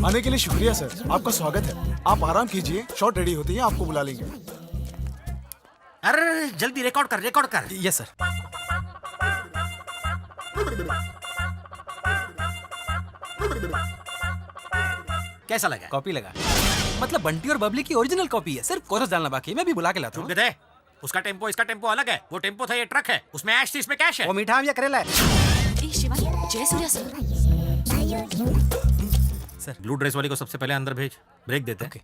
आने के लिए शुक्रिया सर, आपका स्वागत है। आप आराम कीजिए, शॉट रेडी होती है आपको बुला लेंगे। अरे जल्दी रिकॉर्ड कर। Yes sir. कैसा लगा? कॉपी लगा, मतलब बंटी और बबली की ओरिजिनल कॉपी है, सिर्फ कोरस डालना बाकी है। मैं भी बुला के लाता हूँ। गधे, उसका टेम्पो इसका टेम्पो अलग है। वो टेम्पो था, ये ट्रक है। उसमें ऐश थी, इसमें कैश है। वो मीठा आम या करेला है? ए शिवानी, जय Surya sir. Sir blue dress वाली को सबसे पहले अंदर भेज, ब्रेक देते हैं।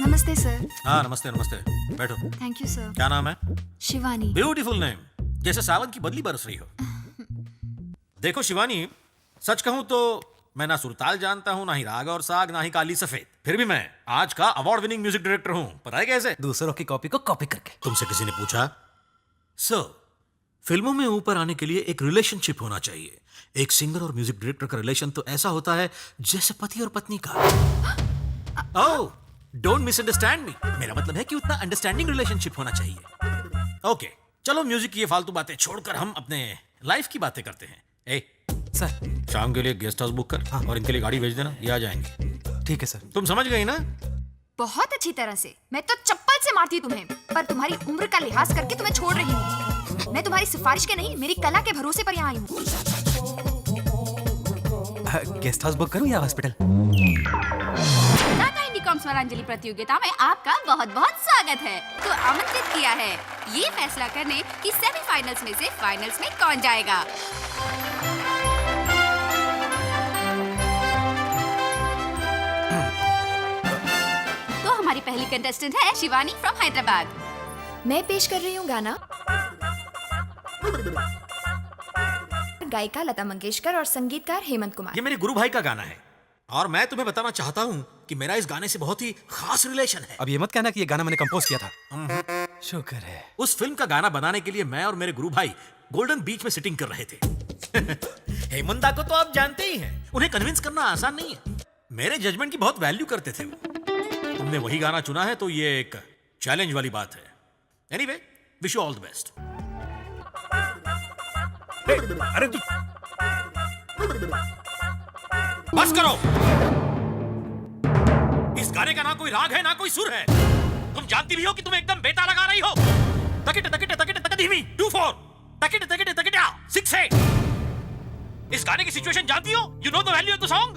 नमस्ते सर। हाँ नमस्ते नमस्ते, बैठो। Thank you sir. क्या नाम है? शिवानी। ब्यूटीफुल नेम, जैसे सावन की बदली बरस रही हो। देखो शिवानी, सच कहूं तो मैं ना सुरताल जानता हूं, ना ही राग और साग, ना ही काली सफेद। फिर भी मैं आज का अवार्ड विनिंग म्यूजिक डायरेक्टर हूं। पता है कैसे? दूसरों की कॉपी को कॉपी करके। तुमसे किसी ने पूछा? सर, फिल्मों में ऊपर आने के लिए एक रिलेशनशिप होना चाहिए। एक सिंगर और म्यूजिक डायरेक्टर का रिलेशन तो ऐसा होता है जैसे पति और पत्नी का। ओह, डोंट मिसअंडरस्टैंड मी। मेरा मतलब है कि उतना अंडरस्टैंडिंग रिलेशनशिप होना चाहिए। ओके, चलो म्यूजिक की ये फालतू बातें छोड़कर हम अपने लाइफ की बातें करते हैं। ए सर शाम के लिए गेस्ट हाउस बुक कर। हाँ। और इनके लिए गाड़ी भेज देना, ये आ जाएंगे। ठीक है सर। तुम समझ गई ना? बहुत अच्छी तरह से। मैं तो चप्पल से मारती तुम्हें, पर तुम्हारी उम्र का लिहाज करके तुम्हें छोड़ रही हूँ। मैं तुम्हारी सिफारिश के नहीं, मेरी कला के भरोसे पर यहाँ आई हूँ। गेस्ट हाउस बुक करूँ या हॉस्पिटल? टाटा इंडिकॉम स्वरांजलि प्रतियोगिता में आपका बहुत बहुत स्वागत है। तो आमंत्रित किया है ये फैसला करने कि सेमीफाइनल्स में से फाइनल्स में कौन जाएगा। तो हमारी पहली कंटेस्टेंट है शिवानी फ्रॉम हैदराबाद। मैं पेश कर रही हूँ गाना गायिका लता मंगेशकर और संगीतकार हेमंत कुमार। ये मेरे गुरु भाई का गाना है और मैं तुम्हें बताना चाहता हूँ कि मेरा इस गाने से बहुत ही खास रिलेशन है। अब ये मत कहना कि ये गाना मैंने कंपोज किया था। शुक्र है। उस फिल्म का गाना बनाने के लिए मैं और मेरे गुरु भाई गोल्डन बीच में सिटिंग कर रहे थे। हेमंता को तो आप जानते ही हैं, उन्हें कन्विंस करना आसान नहीं है। मेरे जजमेंट की बहुत वैल्यू करते थे वो। तुमने वही गाना चुना है तो ये एक चैलेंज वाली बात है। Anyway, wish you all the best. अरे बस करो। इस गाने का ना कोई राग है ना कोई सुर है। तुम जानती भी हो कि तुम एकदम बेता लगा रही हो। तकिट तकिट तकिट तक धीमी 2-4 तकिट तकिट तकिट 6-8। इस गाने की सिचुएशन जानती हो? You know the value of the song.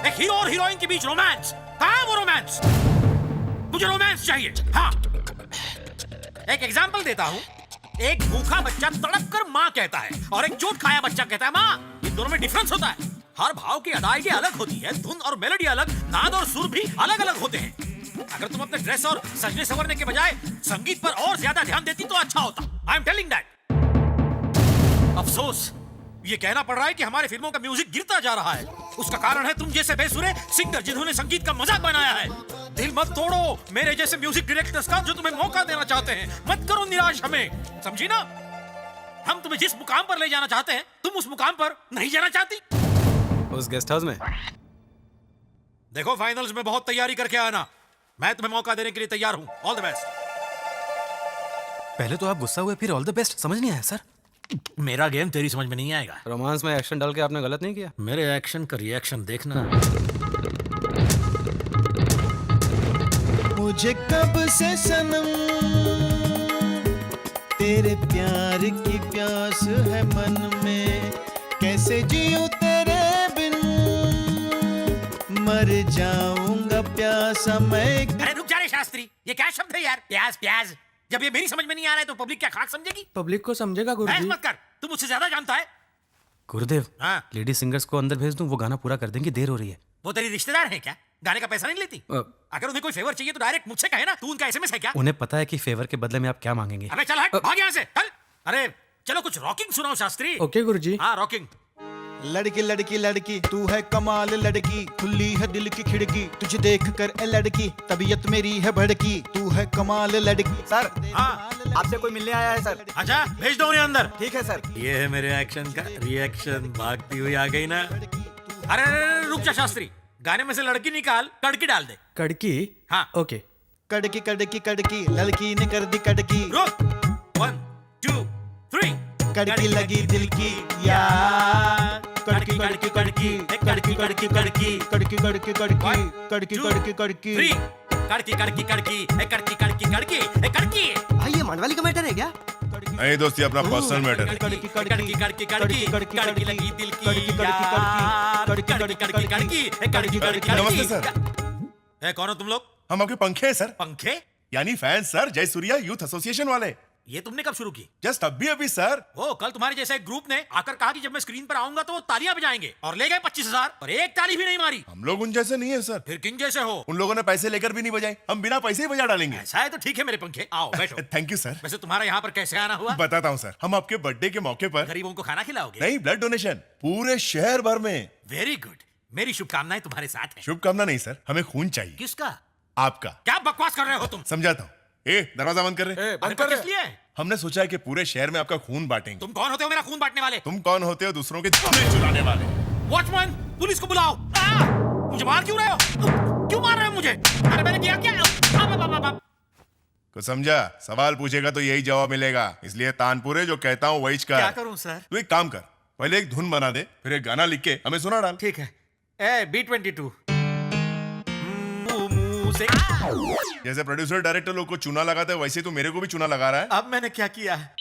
एक हीरो और हीरोइन के बीच रोमांस। कहां है वो रोमांस? मुझे रोमांस चाहिए। हाँ, एक एग्जांपल देता हूं। एक भूखा बच्चा तड़प कर माँ कहता है और एक चोट खाया बच्चा कहता है माँ। इन दोनों में डिफरेंस होता है। हर भाव की अदायगी अलग होती है, धुन और मेलोडी अलग, नाद और सुर भी अलग अलग होते हैं। अगर तुम अपने ड्रेस और सजने संवरने के बजाय संगीत पर और ज्यादा ध्यान देती तो अच्छा होता। I am telling that. अफसोस ये कहना पड़ रहा है कि हमारे फिल्मों का म्यूजिक गिरता जा रहा है। उसका कारण है तुम जैसे बेसुरे सिंगर जिन्होंने संगीत का मजाक बनाया है। दिल मत तोड़ो मेरे जैसे म्यूजिक डायरेक्टर्स का जो तुम्हें मौका देना चाहते हैं। मत करो निराश हमें, समझी ना? हम तुम्हें जिस मुकाम पर ले जाना चाहते हैं तुम उस मुकाम पर नहीं जाना चाहती। उस गेस्ट हाउस में देखो, फाइनल्स में बहुत तैयारी करके आना। मैं तुम्हें मौका देने के लिए तैयार हूं। All the best. पहले तो आप गुस्सा हुए, फिर ऑल द बेस्ट। समझ नहीं आया सर। मेरा गेम तेरी समझ में नहीं आएगा। रोमांस में एक्शन डाल के आपने गलत नहीं किया। मेरे एक्शन का रिएक्शन देखना। मुझे कब से सनम तेरे प्यार की प्यास है मन में, कैसे जीऊं तेरे बिन, मर जाऊंगा प्यासा मैं। अरे रुक जा रे शास्त्री, ये क्या शब्द है यार? प्याज प्याज। जब ये मेरी समझ में नहीं आ रहा है तो पब्लिक क्या खाक समझेगी? पब्लिक को समझेगा बहस गुरुजी। मत कर, तू मुझसे ज्यादा जानता है। गुरुदेव, हाँ, लेडी सिंगर्स को अंदर भेज दूं, वो गाना पूरा कर देंगी। देर हो रही है। वो तेरी रिश्तेदार है क्या? गाने का पैसा नहीं लेती? अगर उन्हें कोई फेवर चाहिए तो डायरेक्ट मुझसे कहे ना। तू उनका एसएमएस है क्या? उन्हें पता है कि फेवर के बदले में आप क्या मांगेंगे। अबे चल हट, भाग यहाँ से, चल। अरे चलो कुछ रॉकिंग सुनाओ शास्त्री। ओके गुरुजी। हाँ रॉकिंग। लड़की लड़की लड़की तू है कमाल लड़की, खुली है दिल की खिड़की, तुझे देख कर ए लड़की तबीयत मेरी है भड़की, तू है कमाल लड़की। सर, हाँ आपसे कोई मिलने आया है सर। अच्छा, भेज दो उन्हें अंदर। ठीक है सर। ये है मेरे एक्शन का रिएक्शन। भागती हुई आ गई ना। अरे रुक जा शास्त्री, गाने में से लड़की निकाल, कड़की डाल दे। कड़की? हाँ ओके। कड़की कड़की कड़की लड़की ने कर दी कड़की। रुक। 1 2 3। कड़की लगी दिल की यार कड़की कड़की कड़की कड़की कड़की कड़की कड़की कड़की कड़की कड़की कड़की थ्री कड़की कड़की कड़की कड़की कड़की कड़की कड़की भाई ये मंडवाली का मैटर है क्या? नहीं दोस्ती अपना पर्सनल मैटर है। कड़की कड़की कड़की कड़की कड़की लगी दिल की यार कड़की कड़की कड़की कड़की कड़की नमस्ते सर। कौन हो तुम लोग? हम आपके पंखे हैं सर, पंखे? यानी फैन सर, जय सूर्या यूथ एसोसिएशन वाले। ये तुमने कब शुरू की? जस्ट अभी सर। ओ, कल तुम्हारे जैसे एक ग्रुप ने आकर कहा कि जब मैं स्क्रीन पर आऊंगा तो वो तालियां बजाएंगे और ले गए 25,000 और एक ताली भी नहीं मारी। हम लोग उन जैसे नहीं है सर। फिर किन जैसे हो? उन लोगों ने पैसे लेकर भी नहीं बजाए, हम बिना पैसे ही बजा डालेंगे। ऐसा है तो ठीक है मेरे पंखे, आओ बैठो। Thank you sir. वैसे तुम्हारा यहाँ पर कैसे आना हुआ? बताता हूँ सर, हम आपके बर्थडे के मौके पर गरीबों को खाना खिलाओगे? नहीं, ब्लड डोनेशन पूरे शहर भर में। वेरी गुड, मेरी शुभकामनाएं तुम्हारे साथ हैं। शुभकामना नहीं सर, हमें खून चाहिए। किसका? आपका। क्या बकवास कर रहे हो तुम? समझाता हूँ। दरवाजा बंद कर रहे। बंद कर किस लिए? हमने सोचा है कि पूरे शहर में आपका खून बांटेंगे। तुम कौन होते हो मेरा खून बांटने वाले? तुम कौन होते हो दूसरों के खून चुराने वाले? वॉचमैन, पुलिस को बुलाओ। मुझे मार क्यों रहे हो? क्यों मार रहे हो मुझे? अरे मैंने किया क्या? को समझा? सवाल पूछेगा तो यही जवाब मिलेगा, इसलिए तानपुरे जो कहता हूँ वही कर। क्या करूं सर? तू एक काम कर, पहले एक धुन बना दे, फिर एक गाना लिख के हमें सुना डाल। ठीक है। B22 से जैसे प्रोड्यूसर डायरेक्टर लोग को चूना लगाता है वैसे तू मेरे को भी चूना लगा रहा है। अब मैंने क्या किया है?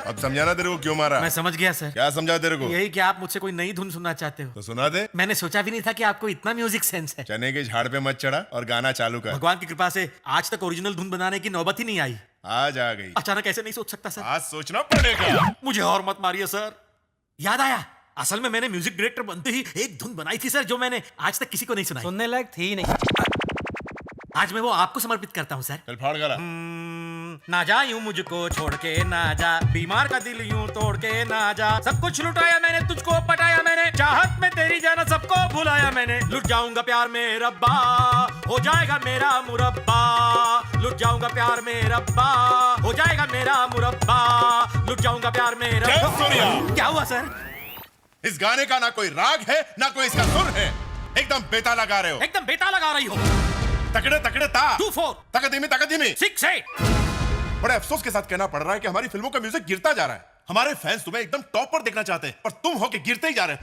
अब समझाना तेरे को क्यों मारा? मैं समझ गया सर। क्या समझा तेरे को? यही कि आप मुझसे कोई नई धुन सुनना चाहते हो। तो सुना दे। मैंने सोचा भी नहीं था कि आपको इतना म्यूजिक सेंस है। चने के झाड़ पे मत चढ़ा और गाना चालू कर। भगवान की कृपा से आज तक ओरिजिनल धुन बनाने की नौबत ही नहीं आई। आज आ गई। अचानक ऐसे नहीं सोच सकता सर। आज सोचना पड़ेगा। मुझे और मत मारिए सर। याद आया, असल में मैंने म्यूजिक डायरेक्टर बनते ही एक धुन बनाई थी सर, जो मैंने आज तक किसी को नहीं सुनाई। सुनने लायक थी नहीं। आज मैं वो आपको समर्पित करता हूँ सर। चल फाड़ गाला। ना जा यूं मुझको छोड़ के ना जा, बीमार का दिल यूं तोड़ के ना जा। सब कुछ लुटाया मैंने, तुझको पटाया मैंने, चाहत में तेरी जाना सबको भुलाया मैंने। लुट जाऊंगा प्यार में रब्बा, हो जाएगा मेरा मुरब्बा। लुट जाऊंगा प्यार में रब्बा, हो जाएगा मेरा मुरब्बा। लुट जाऊंगा प्यार में रब्बा। क्या हुआ सर? इस गाने का ना कोई राग है ना कोई इसका सुर है, एकदम बेताल लगा रहे हो। एकदम बेताल लगा रही हो। तकड़े तकड़े ता 2-4 तक धीमी 6-8। बड़े अफसोस के साथ कहना पड़ रहा है कि हमारी फिल्मों का म्यूजिक गिरता जा रहा है। हमारे फैंस तुम्हें एकदम टॉप पर देखना चाहते हैं और तुम हो के गिरते ही जा रहे हो।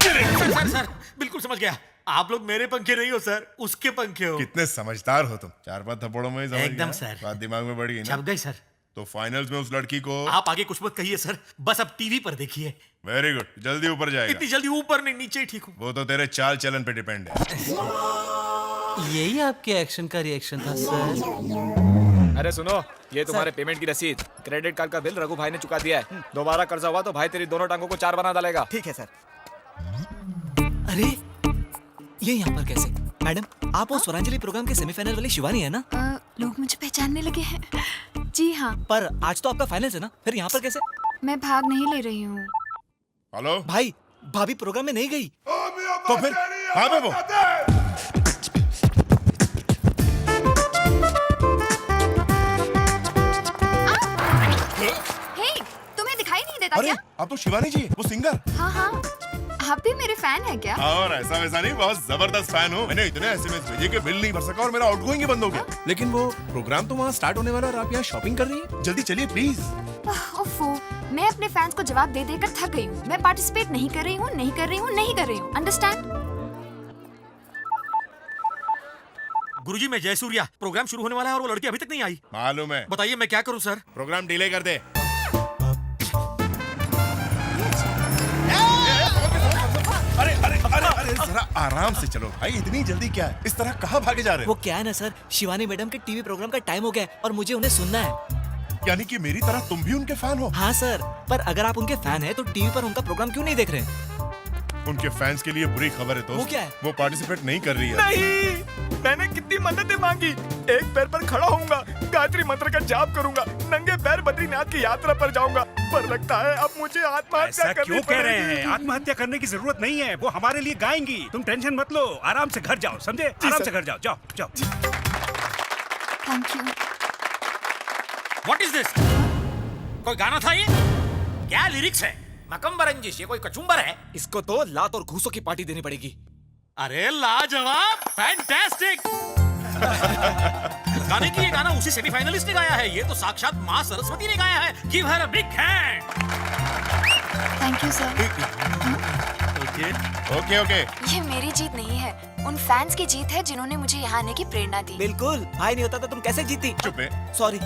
सर बिल्कुल समझ गया। आप लोग मेरे पंखे नहीं हो सर, उसके पंखे हो। कितने समझदार हो तुम। 4-5 थप्पड़ों में ही समझ एकदम गया। सर। बात दिमाग में बढ़ गई ना। छप गई सर। तो फाइनल्स में उस लड़की को आप आगे कुछ मत कहिए सर, बस अब टीवी पर देखिए। वेरी गुड, जल्दी ऊपर जाएगा। इतनी जल्दी ऊपर नहीं, नीचे ही ठीक हूँ। वो तो तेरे चाल चलन पे डिपेंड है। यही आपके एक्शन का रिएक्शन था सर? अरे सुनो, ये तुम्हारे पेमेंट की रसीद, क्रेडिट कार्ड का बिल रघु भाई ने चुका दिया है। दोबारा कर्जा हुआ तो भाई तेरी दोनों टांगों को 4 बना डालेगा। ठीक है सर। अरे ये यहाँ पर कैसे? मैडम, आप वो स्वरांजलि प्रोग्राम के सेमीफाइनल वाली शिवानी है ना? लोग मुझे पहचानने लगे हैं। जी हाँ। पर आज तो आपका फाइनल है ना, फिर यहाँ पर कैसे? मैं भाग नहीं ले रही हूँ। हेलो भाई, भाभी प्रोग्राम में नहीं गई। तो फिर हाँ बे वो। हे, तुम्हें दिखाई नहीं देता अरे क्या? आप तो शिवानी जी, वो सिंगर। हाँ हाँ, आप भी मेरे फैन हैं क्या? और ऐसा वैसा नहीं, बहुत जबरदस्त फैन हूँ। मैंने इतने एसएमएस भेजे कि बिल नहीं भर सका और मेरा आउटगोइंग ही बंद हो गया। लेकिन वो प्रोग्राम तो वहाँ स्टार्ट होने वाला है और आप यहाँ शॉपिंग कर रही हैं। जल्दी चलिए प्लीज। ओफो, मैं अपने फैंस को जवाब दे देकर थक गई हूँ। मैं पार्टिसिपेट नहीं कर रही हूँ, नहीं कर रही हूँ, नहीं कर रही हूँ। अंडरस्टैंड? गुरुजी, मैं जयसूर्या। प्रोग्राम शुरू होने वाला है और वो लड़की अभी तक नहीं आई। मालूम है। बताइए मैं क्या करूँ सर? प्रोग्राम डिले कर दे। अरे जरा आराम से चलो भाई, इतनी जल्दी क्या है? इस तरह कहाँ भागे जा रहे वो हो? क्या है ना सर, शिवानी मैडम के टीवी प्रोग्राम का टाइम हो गया है और मुझे उन्हें सुनना है। यानी कि मेरी तरह तुम भी उनके फैन हो? हाँ सर, पर अगर आप उनके फैन हैं तो टीवी पर उनका प्रोग्राम क्यों नहीं देख रहे हैं? उनके फैंस के लिए बुरी खबर है दोस्त। वो क्या है? वो पार्टिसिपेट नहीं कर रही है। नहीं, मैंने कितनी मन्नतें मांगी। एक पैर पर खड़ा होऊंगा, गायत्री मंत्र का जाप करूंगा, नंगे पैर बद्रीनाथ की यात्रा पर जाऊंगा, पर लगता है अब मुझे आत्महत्या करनी क्यों कह रहे पड़ेगी। हैं? आत्महत्या करने की जरूरत नहीं है, वो हमारे लिए गाएंगी। तुम टेंशन मत लो, आराम से घर जाओ, समझे? आराम से घर जाओ, जाओ जाओ। Thank you. What is this? कोई गाना था ये? क्या लिरिक्स है? मकम्बर रंजिश, ये कोई कचुम्बर है? इसको तो लात और घूसों की पार्टी देनी पड़ेगी। अरे लाजवाब, फैंटास्टिक। गाने की ये गाना उसी सेमीफाइनलिस्ट ने गाया है। ये तो साक्षात माँ सरस्वती ने गाया है। Give her a big hand. Thank you sir. Okay okay ये मेरी जीत नहीं है, उन फैंस की जीत है जिन्होंने मुझे यहाँ आने की प्रेरणा दी। बिल्कुल, भाई नहीं होता तो तुम कैसे जीती? चुप है। सॉरी।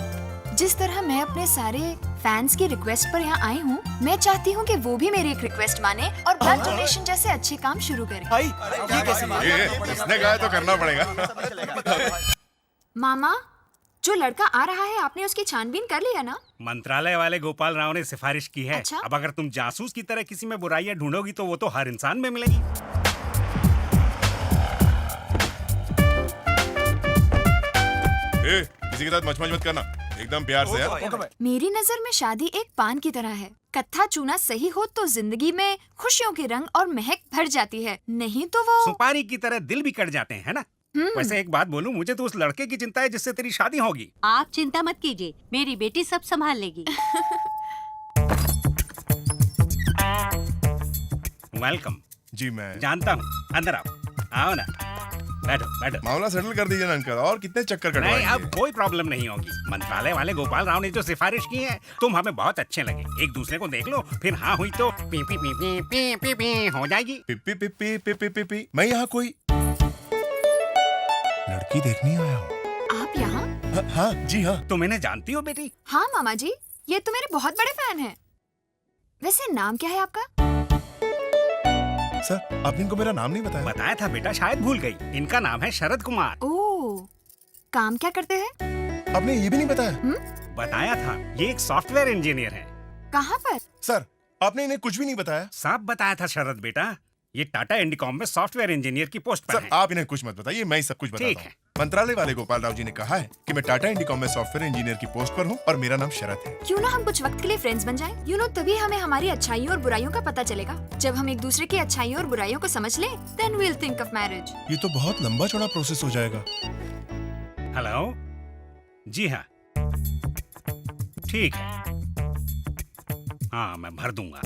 जिस तरह मैं अपने सारे फैंस की रिक्वेस्ट पर यहाँ आई हूँ, मैं चाहती हूँ कि वो भी मेरी एक रिक्वेस्ट माने और ब्लड डोनेशन जैसे अच्छे काम शुरू करें। भाई ये कैसे बात? ये इसने कहा है तो करना पड़ेगा। मामा, जो लड़का आ रहा है आपने उसकी छानबीन कर लिया ना? मंत्रालय वाले गोपाल राव ने सिफारिश की है। अच्छा? अब अगर तुम जासूस की तरह किसी में बुराइयां ढूंढोगी तो वो तो हर इंसान में मिलेगी। किसी के साथ मचमच मत करना, एकदम प्यार से यार। मेरी नजर में शादी एक पान की तरह है। कत्था चूना सही हो तो जिंदगी में खुशियों के रंग और महक भर जाती है, नहीं तो वो सुपारी की तरह दिल भी कट जाते हैं, है ना? वैसे एक बात बोलूं, मुझे तो उस लड़के की चिंता है जिससे तेरी शादी होगी। आप चिंता मत कीजिए, मेरी बेटी सब संभाल लेगी। वेलकम। जी मैं जानता हूँ, अंदर आओ। आओ ना, बैठो बैठो। मामला सेटल कर दीजिए ना अंकल, और कितने चक्कर नहीं, अब कटवाएंगे? कोई प्रॉब्लम नहीं होगी। मंत्रालय वाले गोपाल राव ने जो सिफारिश की है, तुम हमें बहुत अच्छे लगे। एक दूसरे को देख लो, फिर हाँ हुई तो P P P P P P P हो जाएगी। पिपी पिपी पिपी पिपी। मैं यहाँ कोई लड़की देखने आया हूँ। आप यहाँ? हाँ जी हाँ। तुम इन्हें जानती हो बेटी? हाँ मामा जी, ये तो मेरे बहुत बड़े फैन हैं। वैसे नाम क्या है आपका? सर आपने इनको मेरा नाम नहीं बताया। बताया था बेटा, शायद भूल गई। इनका नाम है शरद कुमार। ओह, काम क्या करते हैं? आपने ये भी नहीं बताया। बताया था, ये एक सॉफ्टवेयर इंजीनियर है। कहाँ पर? सर आपने इन्हें कुछ भी नहीं बताया। साफ बताया था शरद बेटा, ये टाटा इंडिकॉम में सॉफ्टवेयर इंजीनियर की पोस्ट पर सर है। आप इन्हें कुछ मत बताइए, मैं ही सब कुछ ठीक बताता है। हूँ। मंत्रालय वाले गोपाल राव जी ने कहा है कि मैं टाटा इंडिकॉम में सॉफ्टवेयर इंजीनियर की पोस्ट पर हूँ और मेरा नाम शरद है। क्यों ना हम कुछ वक्त के लिए फ्रेंड्स बन जाएं? यू नो, तभी हमें हमारी अच्छाइयों और बुराइयों का पता चलेगा। जब हम एक दूसरे की अच्छाइयों और बुराइयों को समझ लें, then we'll think of marriage। ये तो बहुत लंबा चौड़ा प्रोसेस हो जाएगा। हेलो, जी हाँ, ठीक है। हाँ, मैं भर दूंगा।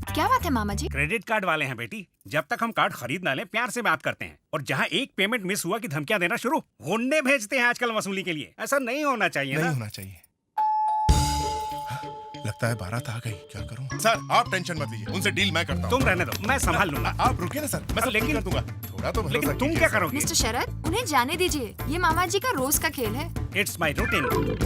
क्या बात है मामा जी? क्रेडिट कार्ड वाले हैं बेटी, जब तक हम कार्ड खरीद ना लें प्यार से बात करते हैं, और जहाँ एक पेमेंट मिस हुआ कि धमकियां देना शुरू, गुंडे भेजते हैं आजकल वसूली के लिए। ऐसा नहीं होना चाहिए नहीं ना। होना चाहिए। लगता है बारात आ गई, क्या करूं? सर आप टेंशन मत लीजिए, उनसे डील मैं करता हूं। तुम रहने दो, मैं संभाल लूंगा। आप रुकिए ना सर, मैं सब लेकिन- कर दूंगा। थोड़ा तो भरोसा लेकिन तुम कीजिए क्या सर। करोगे? मिस्टर शरद, उन्हें जाने दीजिए, ये मामा जी का रोज का खेल है। It's my routine.